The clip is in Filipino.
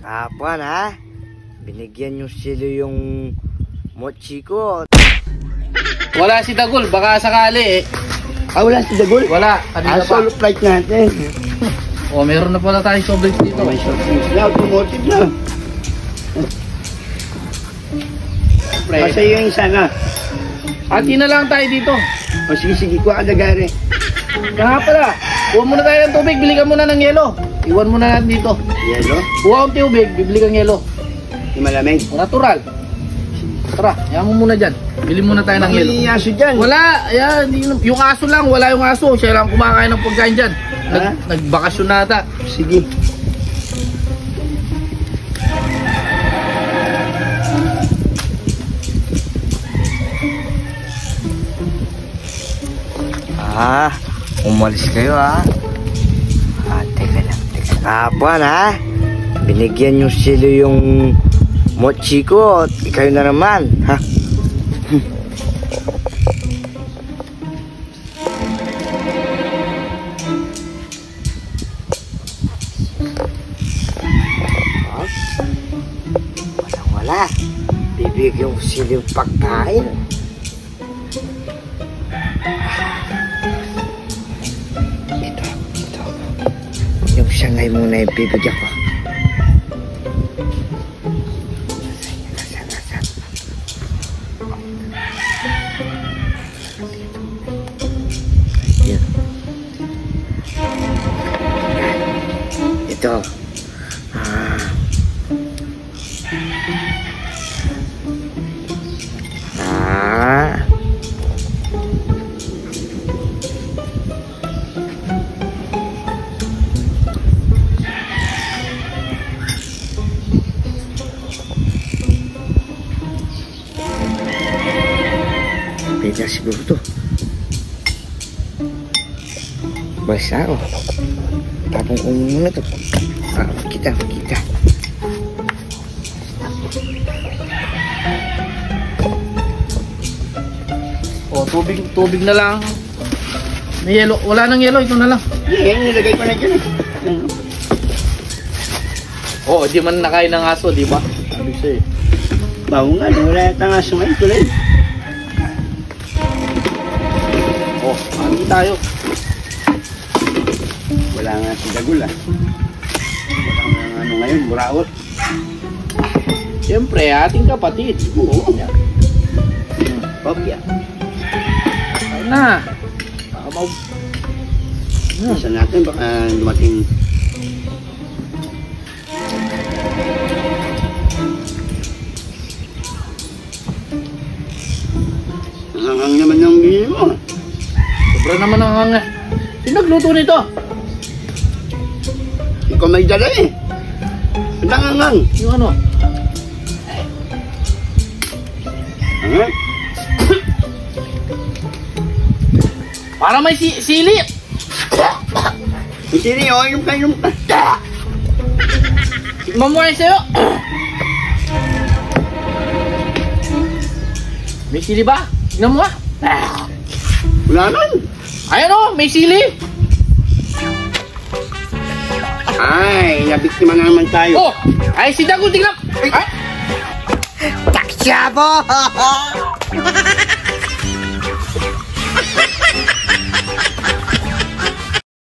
Kapan ha? Binigyan nyo sila yung mochi ko. Wala si Dagul, baka sakali eh. Wala si Dagul? Wala, kanina pa. Solo flight natin. Meron na pala tayong sobrang dito. May soft drinks na, automotive na. Masaya yung isa na. Ati na lang tayo dito. Sige, kuha ka dagari. Kaya pala, kuha muna tayo ng tubig, bili ka muna ng yelo. Iwan muna natin dito. Yelo? Kuha ang tubig, bibili kang yelo. Yung malamig? Natural. Tara, yaman mo muna dyan. Bili muna tayo ng yelo. May aso dyan. Wala, yan, yung aso lang, wala yung aso. Siya lang kumakain ng pagkain dyan. Nagbakasyon na ata. Sige. Umalis kayo teka lang. Kapan ha? Binigyan nyo sila yung mochi ko. Ikaw na naman ha? Wala. Bibigyan ko sila yung pagkain. Yung sangay muna yung bibigyan ko. Nasaan? Yan. Ito. Beda siguro to. Basa ako. Tapong ko muna to. Kita. Tubig na lang. May yelo. Wala nang yelo, ito na lang. Yan, nilagay ko na dyan. Di man nakain ng aso, di ba? Sabi siya eh. Bago nga, wala yata ng aso ngayon tuloy. Ano tayo? Wala nga si Dagul Wala nga ano ngayon, buraot. Siyempre, ating kapatid. Oo. Popya. Ayun na. Isa natin, baka dumating. Nangangang naman yung bili mo. Sobra naman ang hanga. Sino nagluto nito? Ikaw may dala eh. Nangangang. Yung ano? Para may sili. May sili yung kayo. Tikman mo kayo sa'yo. May sili ba? Tignan mo Wala nun. Ayan may sili. Ay, nabiktima na naman tayo. Ay si Dagul, tignan. Taksya po!